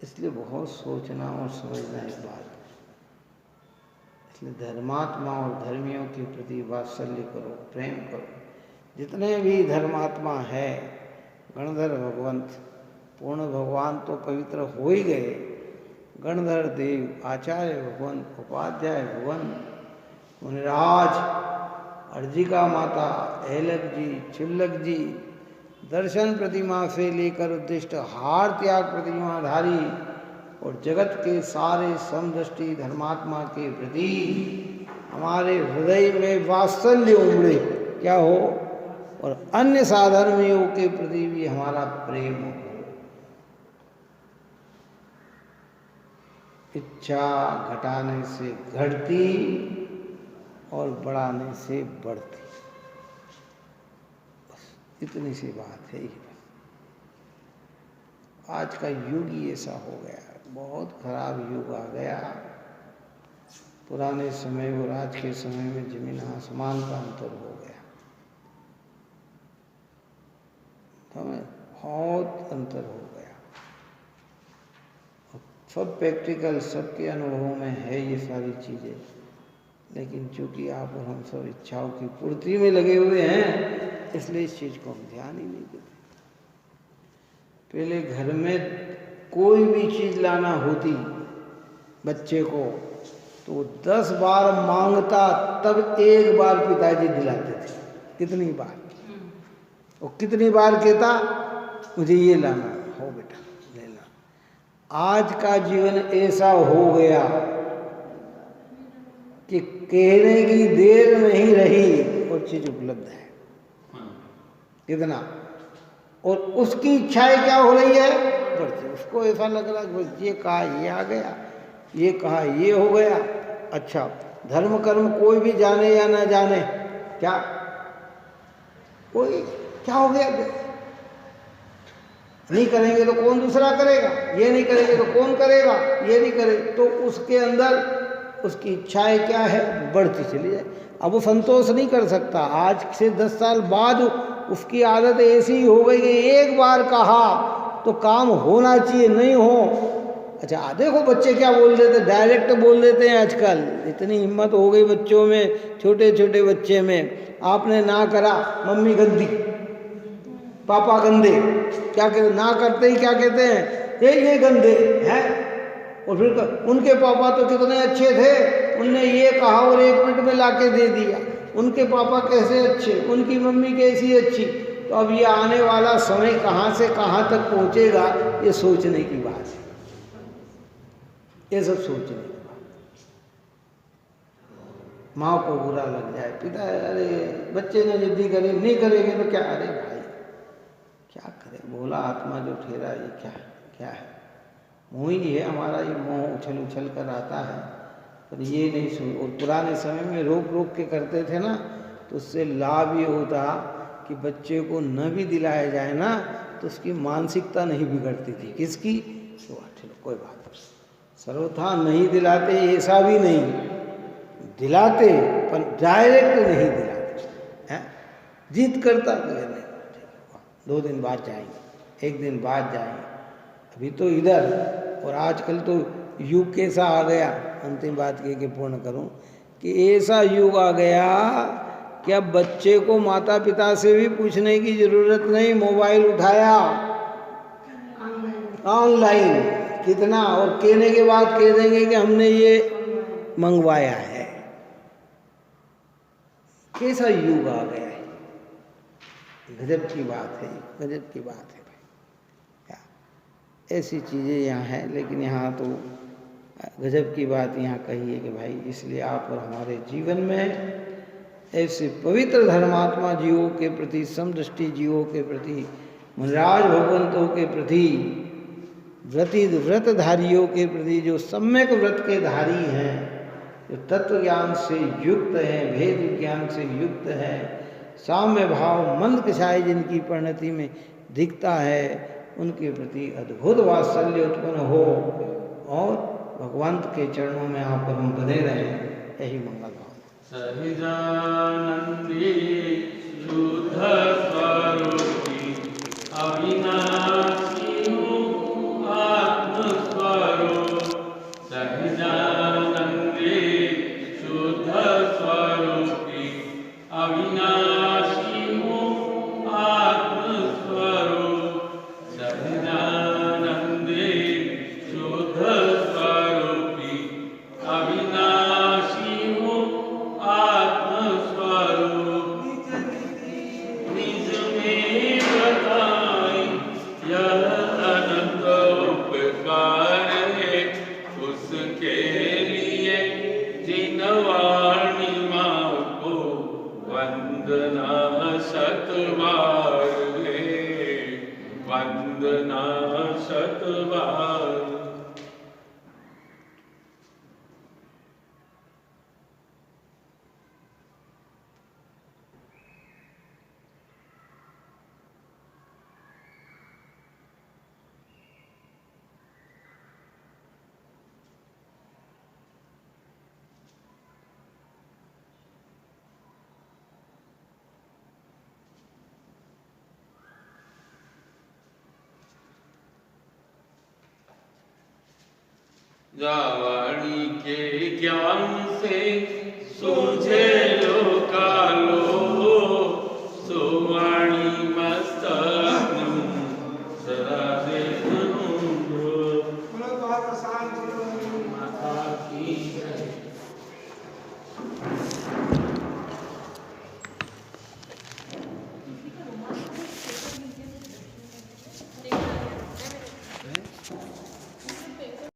इसलिए बहुत सोचना और समझना एक बात है। इसलिए धर्मात्मा और धर्मियों के प्रति वात्सल्य करो, प्रेम करो। जितने भी धर्मात्मा है, गणधर भगवंत, पूर्ण भगवान तो पवित्र हो ही गए, गणधर देव, आचार्य भगवंत, उपाध्याय भगवंत, मुनिराज, अर्जिका माता, ऐलक जी, चिल्लक जी, दर्शन प्रतिमा से लेकर उद्दिष्ट हार त्याग प्रतिमाधारी और जगत के सारे समदृष्टि धर्मात्मा के प्रति हमारे हृदय में वात्सल्य उमड़े, क्या हो, और अन्य साधर्मियों के प्रति भी हमारा प्रेम हो। इच्छा घटाने से घटती और बढ़ाने से बढ़ती, बस इतनी सी बात है ही। आज का युग ही ऐसा हो गया, बहुत खराब युग आ गया। पुराने समय और आज के समय में जमीन आसमान का अंतर हो गया, हमें बहुत अंतर हो गया। सब प्रैक्टिकल, सबके अनुभवों में है ये सारी चीज़ें, लेकिन चूंकि आप और हम सब इच्छाओं की पूर्ति में लगे हुए हैं, इसलिए इस चीज़ को हम ध्यान ही नहीं देते। पहले घर में कोई भी चीज़ लाना होती बच्चे को तो वो 10 बार मांगता, तब एक बार पिताजी दिलाते थे। कितनी बार, और कितनी बार कहता मुझे ये लाना, हो बेटा लेना। आज का जीवन ऐसा हो गया कि कहने की देर नहीं रही और चीज उपलब्ध है। कितना, और उसकी इच्छाएं क्या हो रही है, बढ़ती। उसको ऐसा लग रहा है कि ये कहा ये आ गया, ये कहा ये हो गया। अच्छा, धर्म कर्म कोई भी जाने या ना जाने, क्या कोई क्या हो गया, नहीं करेंगे तो कौन दूसरा करेगा, ये नहीं करेंगे तो कौन करेगा, ये नहीं करे तो उसके अंदर उसकी इच्छाएं क्या है, बढ़ती चली जाए। अब वो संतोष नहीं कर सकता। आज से 10 साल बाद उसकी आदत ऐसी हो गई कि एक बार कहा तो काम होना चाहिए, नहीं हो। अच्छा देखो बच्चे क्या बोल देते, डायरेक्ट बोल देते हैं आजकल। इतनी हिम्मत हो गई बच्चों में, छोटे छोटे बच्चे में। आपने ना करा, मम्मी गंदी, पापा गंदे। क्या कहते, ना करते ही क्या कहते हैं, ये गंदे हैं। और फिर उनके पापा तो कितने अच्छे थे, उनने ये कहा और 1 मिनट में लाके दे दिया। उनके पापा कैसे अच्छे, उनकी मम्मी कैसी अच्छी। तो अब ये आने वाला समय कहाँ से कहाँ तक पहुँचेगा, ये सोचने की बात है। ये सब सोचने की बात। माँ को बुरा लग जाए, पिता अरे बच्चे ने जिद्दी करी, नहीं करेंगे तो क्या, अरे भाई क्या करे, भोला आत्मा जो ठहरा ये क्या है, मोह ही है हमारा। ये मोह उछल उछल कर आता है, पर ये नहीं सुन। और पुराने समय में रोक रोक के करते थे ना, तो उससे लाभ ये होता कि बच्चे को न भी दिलाया जाए ना तो उसकी मानसिकता नहीं बिगड़ती थी। किसकी, तो चलो कोई बात नहीं, सर्वथा नहीं दिलाते ऐसा भी नहीं, दिलाते पर डायरेक्ट नहीं दिलाते हैं। जिद करता तो नहीं, 2 दिन बाद जाएंगे, 1 दिन बाद जाएंगे, अभी तो इधर। और आजकल तो युग कैसा आ गया, अंतिम बात के पूर्ण करूं कि ऐसा युग आ गया कि अब बच्चे को माता पिता से भी पूछने की जरूरत नहीं, मोबाइल उठाया ऑनलाइन कितना, और कहने के बाद कह देंगे कि हमने ये मंगवाया है। कैसा युग आ गया है, गजब की बात है, गजब की बात है भाई। ऐसी चीज़ें यहाँ हैं, लेकिन यहाँ तो गजब की बात यहाँ कही है कि भाई इसलिए आप और हमारे जीवन में ऐसे पवित्र धर्मात्मा जीवों के प्रति, समदृष्टि जीवों के प्रति, मुनिराज भगवंतों के प्रति, व्रतधारियों के प्रति, जो सम्यक व्रत के धारी हैं, जो तत्व ज्ञान से युक्त हैं, भेद ज्ञान से युक्त हैं, साम्य भाव मंद कषाय जिनकी परिणति में दिखता है, उनके प्रति अद्भुत वात्सल्य उत्पन्न हो और भगवंत के चरणों में आप पर हम बने रहें, यही मंगल भाव। सहजानंदी शुद्ध स्वरूपी अविनाशी हूँ आत्मस्वरूप, सहजानंदी शुद्ध स्वरूपी अविनाशी हूँ आत्मस्वरूप, सहजानंदी शुद्ध स्वरूपी अविनाशी हूँ आत्मस्वरूप, निज में बताई यह अनंत उपकार है, उसके लिए जिन वाणी माँ को वंदना शतबार है, वंदना शतबार। वाणी के ज्ञान से सूझे लोकालो, सुवाणी मस्तकं सदा माता की जय।